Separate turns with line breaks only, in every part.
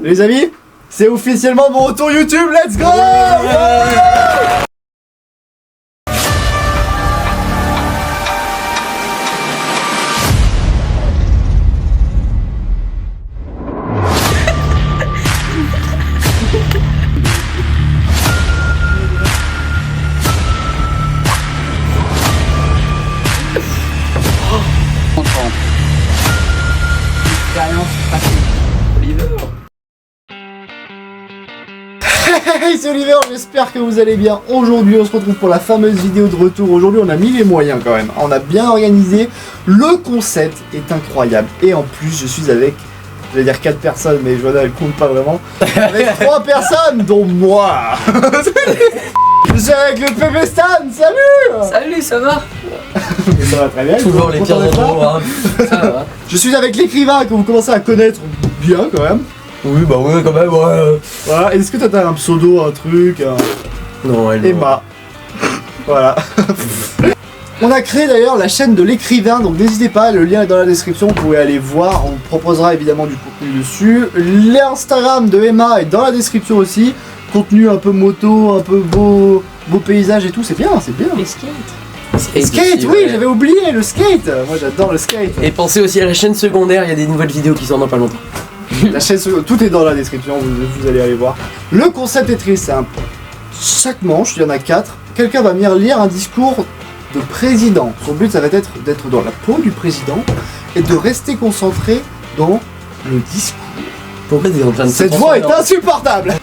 Les amis, c'est officiellement mon retour YouTube, let's go! Hey, c'est Oliver, j'espère que vous allez bien. Aujourd'hui, on se retrouve pour la fameuse vidéo de retour. Aujourd'hui, on a mis les moyens quand même. On a bien organisé. Le concept est incroyable. Et en plus, je suis avec, je vais dire 4 personnes, mais Joanna, elle compte pas vraiment. Avec 3 personnes, dont moi. Je suis avec le Pépé Stan, salut.
Salut, ça va?
Ça va très bien.
Toujours les pires endroits, hein. Ça va.
Je suis avec l'écrivain que vous commencez à connaître bien quand même.
Oui, bah ouais, quand même, ouais.
Voilà, est-ce que toi t'as un pseudo, un truc
Non, elle
Emma. Voilà. On a créé d'ailleurs la chaîne de l'écrivain, donc n'hésitez pas, le lien est dans la description, vous pouvez aller voir, on proposera évidemment du contenu dessus. L'Instagram de Emma est dans la description aussi. Contenu un peu moto, un peu beau paysage et tout, c'est bien, c'est bien.
Les skates.
Skate,
aussi,
oui,
ouais.
j'avais oublié le skate. Moi j'adore le skate.
Et pensez aussi à la chaîne secondaire, il y a des nouvelles vidéos qui sortent dans pas longtemps.
La chaîne, tout est dans la description, vous allez aller voir. Le concept est très simple. Chaque manche, il y en a 4, quelqu'un va venir lire un discours de président. Son but, ça va être d'être dans la peau du président et de rester concentré dans le discours.
Pourquoi t'es en train de
Cette voix est insupportable.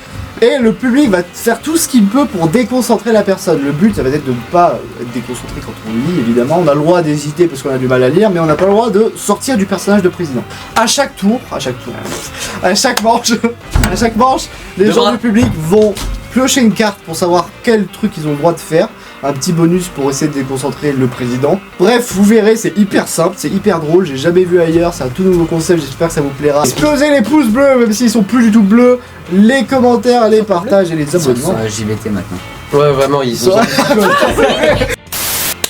Et le public va faire tout ce qu'il peut pour déconcentrer la personne. Le but, ça va être de ne pas être déconcentré quand on lit, évidemment. On a le droit d'hésiter parce qu'on a du mal à lire, mais on n'a pas le droit de sortir du personnage de président. À chaque manche, les gens du public vont piocher une carte pour savoir quel truc ils ont le droit de faire. Un petit bonus pour essayer de déconcentrer le président. Bref, vous verrez, c'est hyper simple, c'est hyper drôle, j'ai jamais vu ailleurs, c'est un tout nouveau concept, j'espère que ça vous plaira. Explosez les pouces bleus, même s'ils sont plus du tout bleus, les commentaires, les partages et les abonnements.
JVT maintenant.
Ouais, vraiment, ils sont...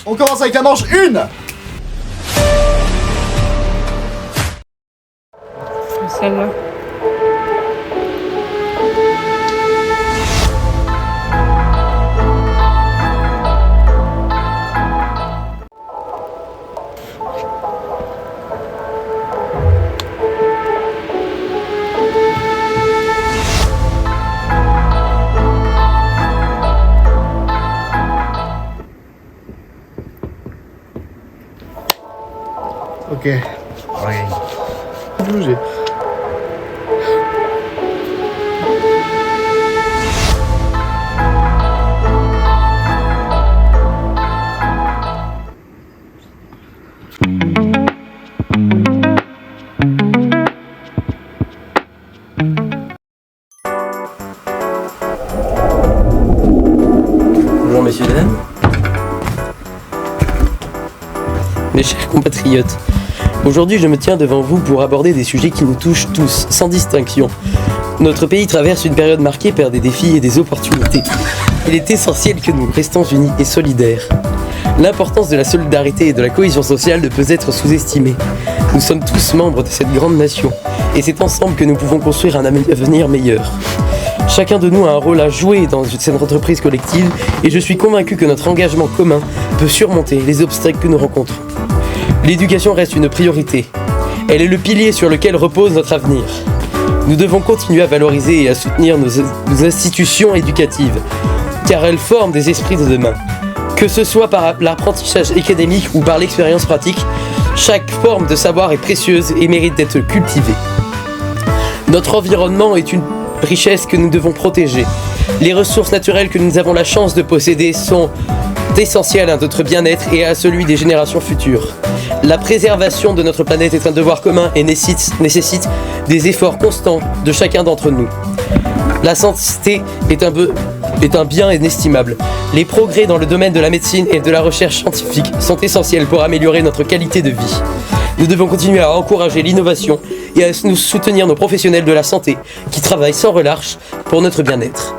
On commence avec la manche 1.
Celle-là.
Ok.
Ouais.
Bouger.
Bonjour messieurs et dames. Mes chers compatriotes, aujourd'hui je me tiens devant vous pour aborder des sujets qui nous touchent tous, sans distinction. Notre pays traverse une période marquée par des défis et des opportunités. Il est essentiel que nous restons unis et solidaires. L'importance de la solidarité et de la cohésion sociale ne peut être sous-estimée. Nous sommes tous membres de cette grande nation, et c'est ensemble que nous pouvons construire un avenir meilleur. Chacun de nous a un rôle à jouer dans cette entreprise collective, et je suis convaincu que notre engagement commun peut surmonter les obstacles que nous rencontrons. L'éducation reste une priorité. Elle est le pilier sur lequel repose notre avenir. Nous devons continuer à valoriser et à soutenir nos institutions éducatives, car elles forment des esprits de demain. Que ce soit par l'apprentissage académique ou par l'expérience pratique, chaque forme de savoir est précieuse et mérite d'être cultivée. Notre environnement est une richesse que nous devons protéger. Les ressources naturelles que nous avons la chance de posséder sont essentielles à notre bien-être et à celui des générations futures. La préservation de notre planète est un devoir commun et nécessite des efforts constants de chacun d'entre nous. La santé est un bien inestimable. Les progrès dans le domaine de la médecine et de la recherche scientifique sont essentiels pour améliorer notre qualité de vie. Nous devons continuer à encourager l'innovation et à nous soutenir nos professionnels de la santé qui travaillent sans relâche pour notre bien-être.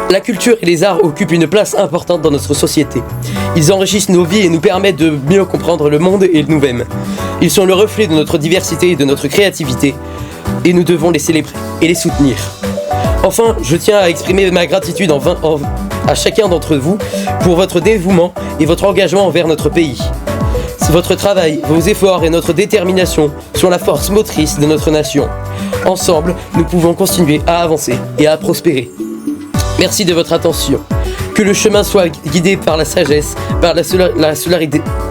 La culture et les arts occupent une place importante dans notre société. Ils enrichissent nos vies et nous permettent de mieux comprendre le monde et nous-mêmes. Ils sont le reflet de notre diversité et de notre créativité. et nous devons les célébrer et les soutenir. Enfin, je tiens à exprimer ma gratitude à chacun d'entre vous pour votre dévouement et votre engagement envers notre pays. Votre travail, vos efforts et notre détermination sont la force motrice de notre nation. Ensemble, nous pouvons continuer à avancer et à prospérer. Merci de votre attention. Que le chemin soit guidé par la sagesse, par la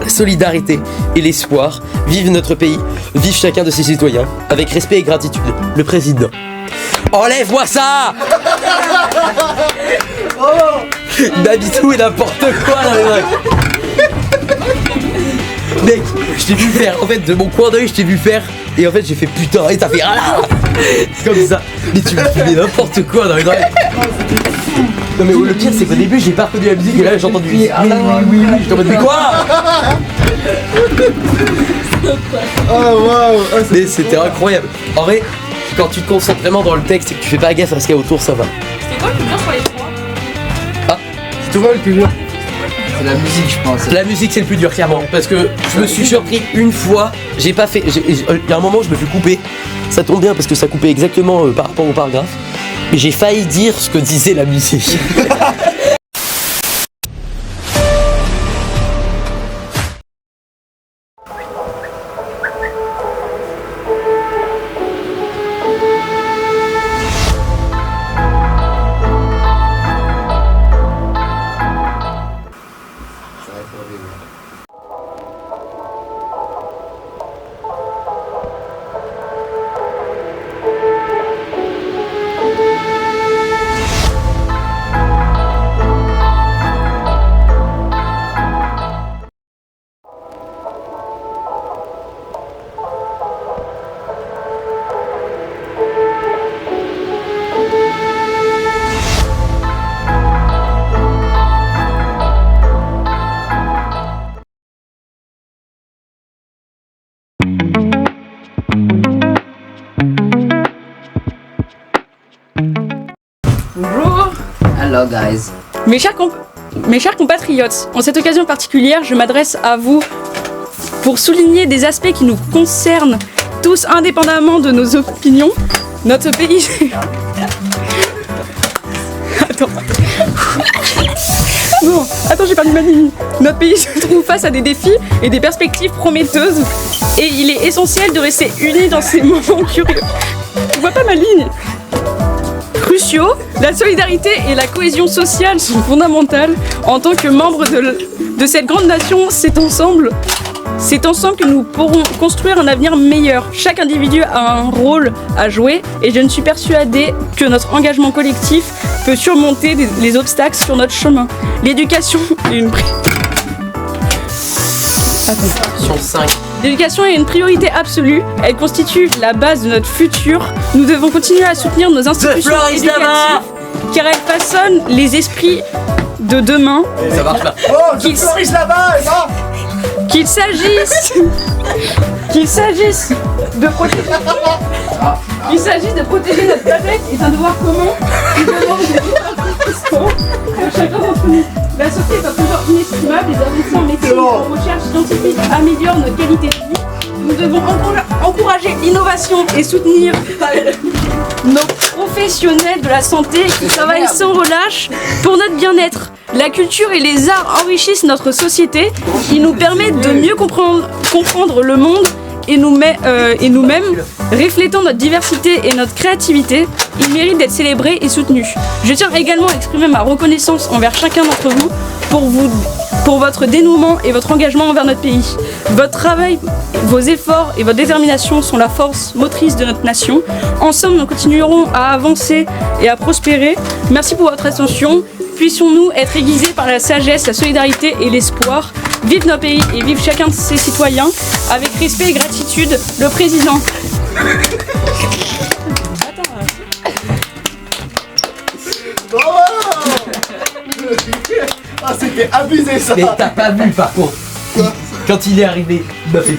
solidarité et l'espoir. Vive notre pays, vive chacun de ses citoyens. Avec respect et gratitude, le président. Enlève-moi ça. Il m'a dit tout et n'importe quoi là, mec, je t'ai vu faire, en fait, de mon coin d'œil, je t'ai vu faire, et en fait, j'ai fait putain, et t'as fait ah comme ça. Mais tu me fais n'importe quoi dans les oreilles. Non, mais le pire, c'est qu'au début, j'ai pas reconnu la musique, et là, j'ai entendu oui, j'étais en mode, mais quoi?
Oh waouh!
Mais c'était incroyable. En vrai, quand tu te concentres vraiment dans le texte et que tu fais pas gaffe à ce qu'il y a autour, ça va.
C'était quoi le plus dur sur les trois?
Ah,
c'est toi le plus dur.
C'est la musique, je pense.
La musique, c'est le plus dur, clairement. Parce que je me suis surpris une fois. J'ai pas fait. Il y a un moment, je me fais couper. Ça tombe bien parce que ça coupait exactement par rapport au paragraphe. Mais j'ai failli dire ce que disait la musique.
Bonjour.
Hello guys.
Mes chers compatriotes, en cette occasion particulière, je m'adresse à vous pour souligner des aspects qui nous concernent tous indépendamment de nos opinions. Notre pays... Attends, j'ai perdu ma ligne. Notre pays se trouve face à des défis et des perspectives prometteuses et il est essentiel de rester unis dans ces moments curieux. Je vois pas ma ligne. Cruciaux, la solidarité et la cohésion sociale sont fondamentales. En tant que membres de cette grande nation, c'est ensemble que nous pourrons construire un avenir meilleur. Chaque individu a un rôle à jouer et je ne suis persuadée que notre engagement collectif peut surmonter les obstacles sur notre chemin. L'éducation est une L'éducation est une priorité absolue, elle constitue la base de notre futur. Nous devons continuer à soutenir nos institutions éducatives car elles façonnent les esprits de demain.
Ça marche pas.
Oh, je florise là-bas, et là.
Qu'il s'agisse de protéger notre planète est un devoir commun. Nous devons chacun d'entre nous. La santé est un toujours inestimable. Les investissements en médecine et en recherche scientifique améliorent notre qualité de vie. Nous devons encourager l'innovation et soutenir nos professionnels de la santé qui travaillent sans relâche pour notre bien-être. La culture et les arts enrichissent notre société. Ils nous permettent de mieux comprendre le monde et nous-mêmes, reflétant notre diversité et notre créativité. Ils méritent d'être célébrés et soutenus. Je tiens également à exprimer ma reconnaissance envers chacun d'entre vous pour votre dénouement et votre engagement envers notre pays. Votre travail, vos efforts et votre détermination sont la force motrice de notre nation. Ensemble, nous continuerons à avancer et à prospérer. Merci pour votre attention. Puissions-nous être aiguisés par la sagesse, la solidarité et l'espoir. Vive notre pays et vive chacun de ses citoyens. Avec respect et gratitude, le président.
Bravo. Ah, c'était abusé ça.
Mais t'as pas vu par contre. Quand il est arrivé, il m'a fait.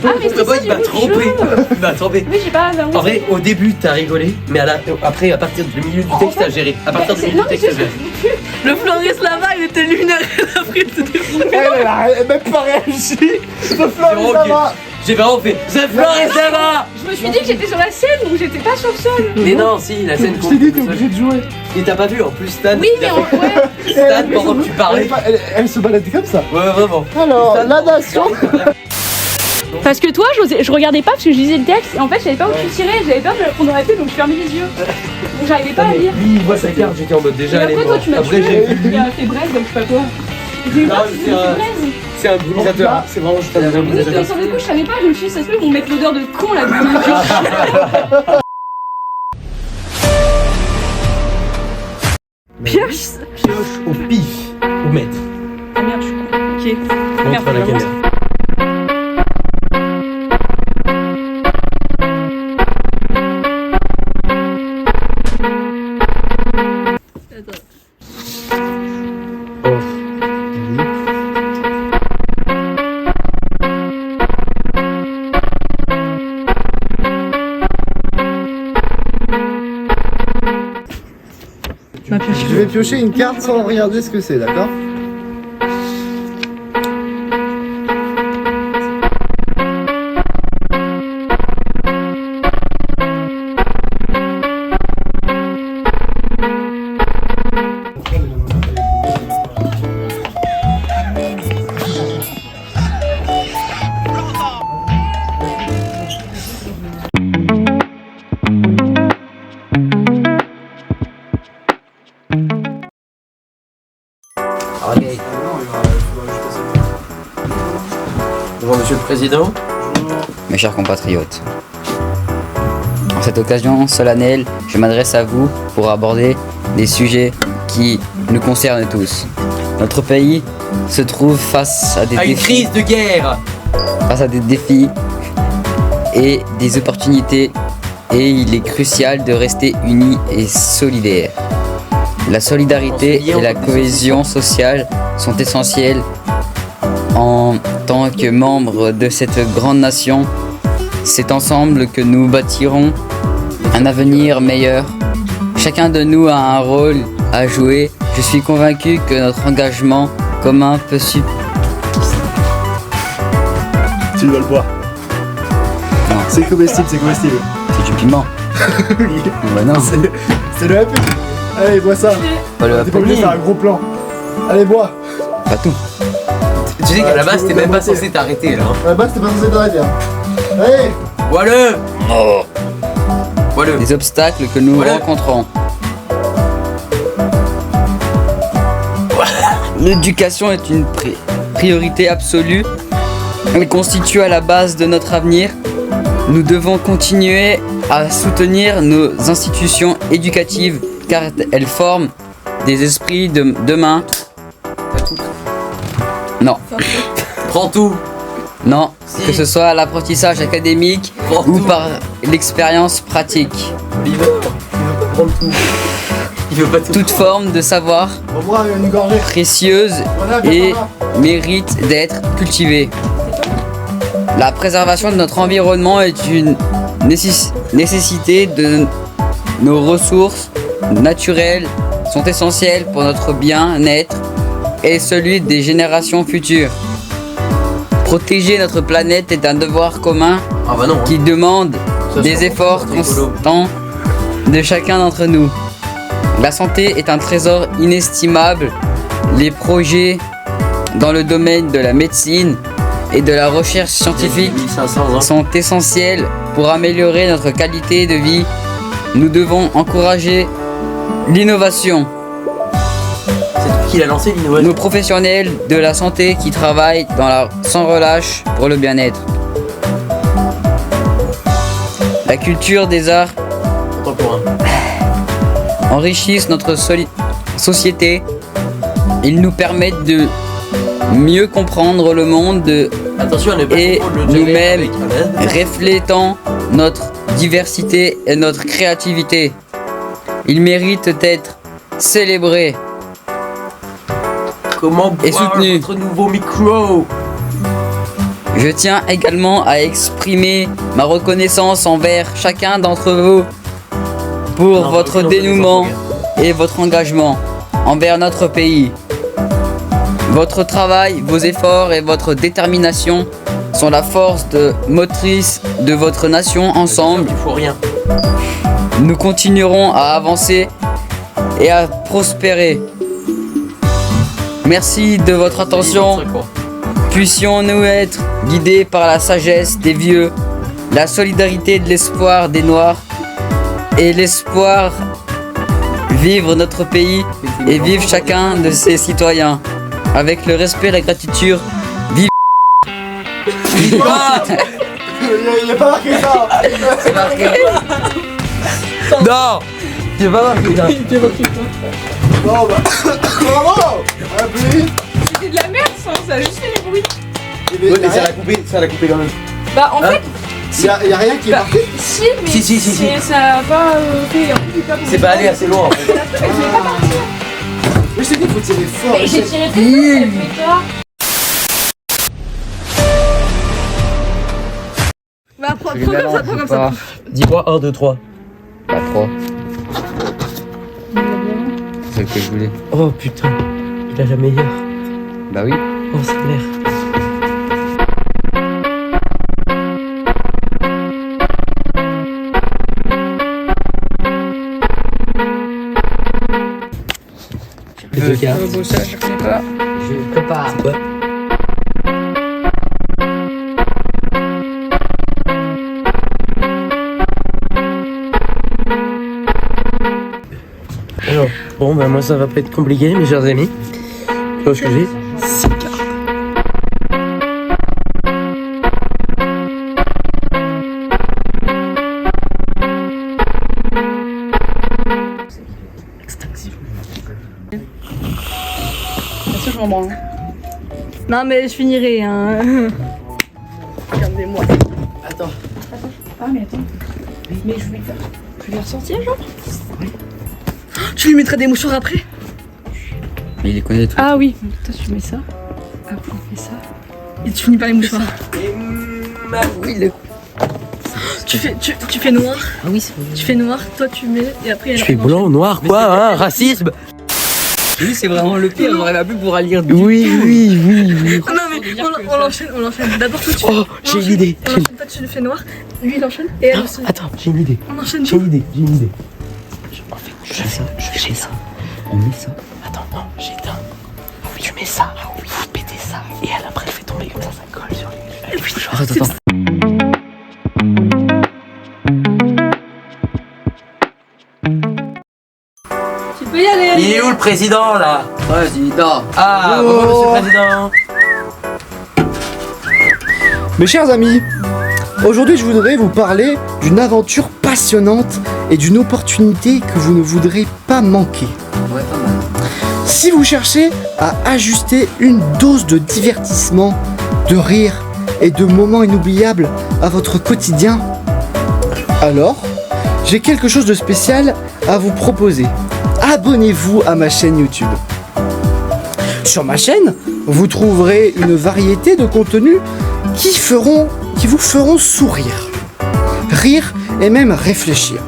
Ah, mais c'est ça,
il m'a trompé. Il m'a trompé.
Oui, j'ai pas.
En vrai, au début, t'as rigolé, mais après, à partir du milieu du texte, t'as géré. À partir du milieu du texte, t'as géré.
Le Floris là-bas, il était lunaire et après, c'était
Elle a même pas réagi. Le Floris là-bas.
J'ai vraiment fait The floor is lava.
Je me suis dit que j'étais sur la scène, donc j'étais pas sur le sol.
Mais non, si, la scène
Je t'ai dit, t'es obligé de jouer.
Et t'as pas vu en plus Stan.
Oui, mais ouais.
Stan pendant que tu parlais.
Elle se baladait comme ça.
Ouais, vraiment.
Alors,
Stan,
la nation.
Parce que toi, je regardais pas parce que je lisais le texte et en fait, je savais pas où tu tirais, j'avais peur de me la prendre dans la tête donc je fermais les yeux. Donc j'arrivais pas à lire.
Lui, il voit sa carte, j'étais en mode
Et
déjà, elle est
après, toi,
morte.
tu m'as
Après,
tué.
j'ai vu.
Il a fait braise, donc je sais pas quoi. J'ai eu
Non,
peur
mais
qu'il
c'est
ait
un-
fait braise.
C'est un brumisateur.
Ah,
C'est vraiment juste un
Mais sur
brumisateur.
le coup, je savais pas, je me suis dit, ça se peut, ils vont mettre l'odeur de con là dedans. Pioche.
Pioche au pif. Au maître.
Ah merde, je suis con. Ok. Merde,
Montre à la
vraiment.
caméra.
Je vais piocher une carte sans regarder ce que c'est, d'accord?
Ok. Bonjour Monsieur le Président.
Mes chers compatriotes, en cette occasion solennelle, je m'adresse à vous pour aborder des sujets qui nous concernent tous. Notre pays se trouve face à des
À une
défis,
crise de guerre.
et des opportunités, et il est crucial de rester unis et solidaires. La solidarité et la cohésion sociale sont essentielles en tant que membres de cette grande nation. C'est ensemble que nous bâtirons un avenir meilleur. Chacun de nous a un rôle à jouer. Je suis convaincu que notre engagement commun peut
Tu dois le boire.
Non.
C'est comestible, c'est comestible.
C'est du piment. Bah non.
C'est de la pute. Allez, bois ça.
Pas le
T'es pas obligé de faire un gros plan. Allez, bois.
pas tout.
Tu sais qu'à la base,
tu veux
t'es même pas
monter.
censé t'arrêter là.
À la base, t'es pas censé t'arrêter. Hein. Allez.
Voilà. Voilà.
Les obstacles que nous
Voilà.
rencontrons. L'éducation est une priorité absolue. Elle constitue à la base de notre avenir. Nous devons continuer à soutenir nos institutions éducatives car elles forment des esprits de demain. Non,
Prends tout.
non,
Si.
que ce soit l'apprentissage académique
Prends
ou
tout.
par l'expérience pratique.
Oliver. Il veut prendre tout. Il veut pas tout.
Toute forme de savoir
On boit une gorgée.
précieuse
Voilà, viens
et
par là.
mérite d'être cultivée. La préservation de notre environnement est une nécessité de nos ressources naturelles sont essentielles pour notre bien-être et celui des générations futures. Protéger notre planète est un devoir commun
Ah bah non.
qui demande
Ça,
des
c'est
efforts
vraiment écolo.
constants de chacun d'entre nous. La santé est un trésor inestimable. Les projets dans le domaine de la médecine et de la recherche scientifique
1500 ans.
sont essentiels pour améliorer notre qualité de vie. Nous devons encourager l'innovation.
C'est toi qui l'a lancé l'innovation.
Nos professionnels de la santé qui travaillent sans relâche pour le bien-être. La culture des arts
Contemporain.
enrichissent notre société. Ils nous permettent de mieux comprendre le monde
Attention à ne pas
et
confondre le
nous-mêmes
avec un S.
reflétant notre diversité et notre créativité. Ils méritent d'être célébrés.
Comment
Et
boire
soutenu.
votre nouveau micro.
Je tiens également à exprimer ma reconnaissance envers chacun d'entre vous pour
Non,
votre
aucune
dénouement
reconnaissance,
et votre engagement envers notre pays. Votre travail, vos efforts et votre détermination sont la force motrice de votre nation. Ensemble,
Il faut rien.
nous continuerons à avancer et à prospérer. Merci de votre attention. Puissions-nous être guidés par la sagesse des vieux, la solidarité de l'espoir des Noirs et l'espoir vivre notre pays et vivre chacun de ses citoyens avec le respect et la gratitude. Vive.
Il n'y a pas marqué ça.
C'est marqué.
Non. Tu vas voir, putain.
Bon bah, bravo. Applaudis.
C'était de la merde ça a juste fait du bruit.
Ouais, mais ça l'a coupé quand même.
Bah en fait,
Y a rien qui est
bah,
marqué.
si, mais
Si.
ça a pas fait.
C'est pas allé assez loin. En fait.
La truc, elle voulait pas partir.
Mais je t'ai dit, il faut tirer fort.
Mais j'ai tiré très fort, elle fait pas. Bah prends comme ça.
Dis-moi 1, 2, 3.
Pas trop. C'est ce que je voulais.
Oh putain. Il a la meilleure.
Bah oui.
Oh, sa mère.
Bon, ça, je connais pas.
Je prépare.
C'est quoi? Alors, bon, bah moi ça va pas être compliqué, mes chers amis. Tu vois ce que j'ai? 6 cartes.
Bien sûr, je m'en branle. Non, mais je finirai, hein. Regardez-moi.
Attends.
Ah, mais attends. Mais je vais faire. Je vais les ressortir, genre. Tu lui mettrais des mouchoirs après?
Mais il les connaît tous.
Ah oui. Toi, tu mets ça. Après, on fait ça. Et tu finis par les mouchoirs.
Oui, le...
Tu fais noir.
Ah oui, c'est vrai.
Tu fais noir. Toi, tu mets. Et après,
Je fais blanc, noir, quoi, hein? Racisme?
Lui, c'est vraiment le pire. On aurait pas pu pouvoir lire.
Oui.
Non, mais on l'enchaîne. D'abord, toi, tu.
Oh, j'ai une idée.
On enchaîne. Toi, tu le fais noir. Lui, il enchaîne. Et elle aussi.
Attends, j'ai une idée.
On enchaîne.
J'ai une idée.
Je fais ça. On met ça.
Attends, non, j'éteins. Tu mets ça, vous pétez ça, et elle après elle fait tomber comme ça colle sur les...
Attends.
Tu peux y aller.
Il est où le président là?
Président.
Ah,
Oh.
bonjour monsieur le président.
Mes chers amis, aujourd'hui je voudrais vous parler d'une aventure passionnante et d'une opportunité que vous ne voudrez pas manquer.
Ouais, pas mal.
Si vous cherchez à ajuster une dose de divertissement, de rire et de moments inoubliables à votre quotidien, alors j'ai quelque chose de spécial à vous proposer. Abonnez-vous à ma chaîne YouTube. Sur ma chaîne, vous trouverez une variété de contenus qui vous feront sourire, rire et même réfléchir.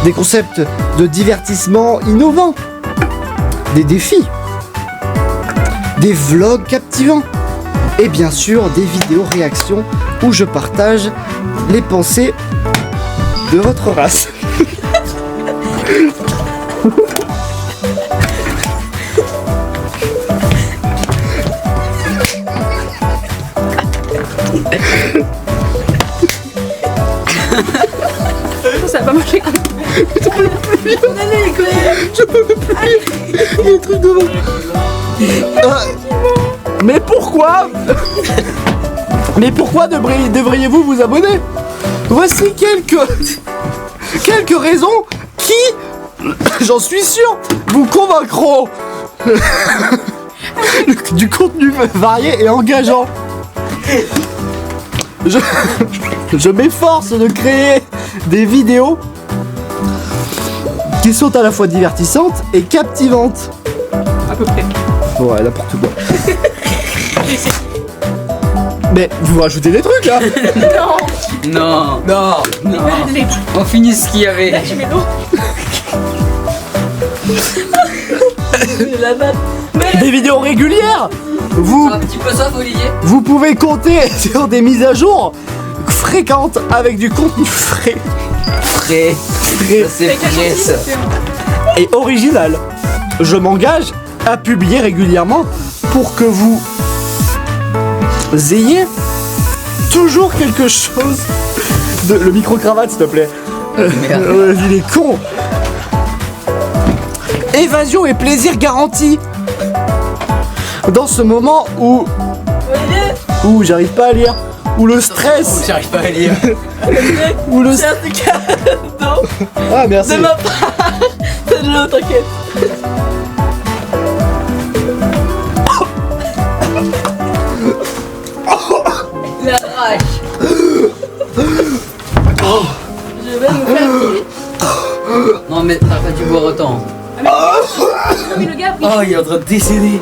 Des concepts de divertissement innovants, des défis, des vlogs captivants et bien sûr des vidéos réactions où je partage les pensées de votre race.
Ça a pas marché comme
Je peux plus lire. Il y a des trucs devant. Mais pourquoi devriez-vous vous abonner? Voici quelques raisons qui, j'en suis sûr, vous convaincront du contenu varié et engageant. Je m'efforce de créer des vidéos qui sont à la fois divertissantes et captivantes.
à peu près.
Ouais, n'importe quoi. Mais vous rajoutez des trucs là.
Non.
Non. On finit ce qu'il y avait.
Là, tu mets l'eau. La batte.
Des vidéos régulières Vous,
Un petit peu ça, Olivier.
vous pouvez compter sur des mises à jour fréquentes avec du contenu frais
Frais. Ça, c'est frais, ça.
et original. Je m'engage à publier régulièrement pour que vous ayez toujours quelque chose de... Le micro-cravate, s'il te plaît.
Merde.
Il est con. Évasion et plaisir garantis. Dans ce moment où j'arrive pas à lire, où le stress,
J'arrive pas à lire.
où le
C'est un truc cadeau
ah merci.
de ma part. C'est de l'eau, t'inquiète.
La rage.
Je vais me faire tirer.
Non, mais t'as pas dû boire autant.
Non mais le gars,
Oh, il est en train de décéder.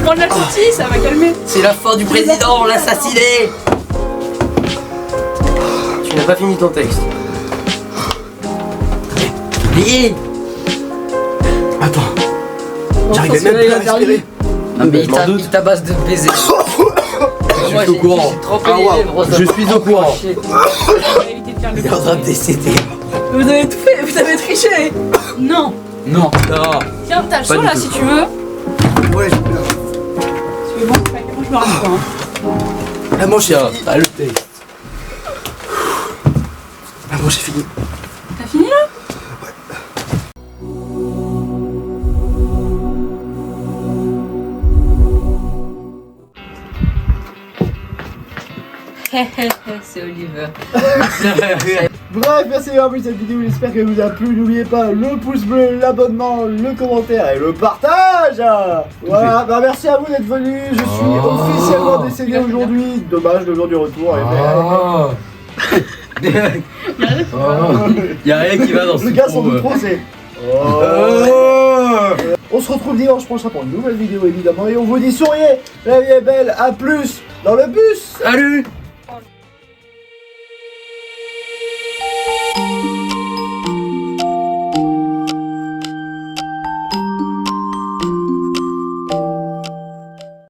prends de la sortie, ça va calmer.
C'est la fin du président, on l'a assassiné. Tu n'as pas fini ton texte. Oui.
Attends.
Bon,
J'arrive
je pense
même
que là,
plus
il
à
va faire
respirer.
Ah, mais
Je m'en doute.
il tabasse de baiser.
Je suis au courant.
Trempé
Ah,
les
wow.
lèvres, ça
Je
m'a
suis au courant.
accroché.
On va éviter de faire le
Il est en train de décéder.
Vous avez tout fait, vous avez triché. Non.
Non.
Non.
Tiens, t'as le
Pas
seau
du
là
tout.
si tu veux.
Ouais,
C'est bon, moi je me rase pas. Hein.
la manche est
Tiens,
finie.
t'as le texte.
La manche est finie.
T'as fini là?
C'est Oliver.
Bref, merci d'avoir vu cette vidéo, j'espère qu'elle vous a plu. N'oubliez pas le pouce bleu, l'abonnement, le commentaire et le partage. Voilà, bah merci à vous d'être venus. Je suis officiellement décédé aujourd'hui. Dommage, le jour du retour.
Y'a rien qui va dans ce
Le gars sans
trou,
doute trop, c'est... On se retrouve dimanche prochain pour une nouvelle vidéo évidemment. Et on vous dit souriez, la vie est belle, à plus dans le bus.
Salut.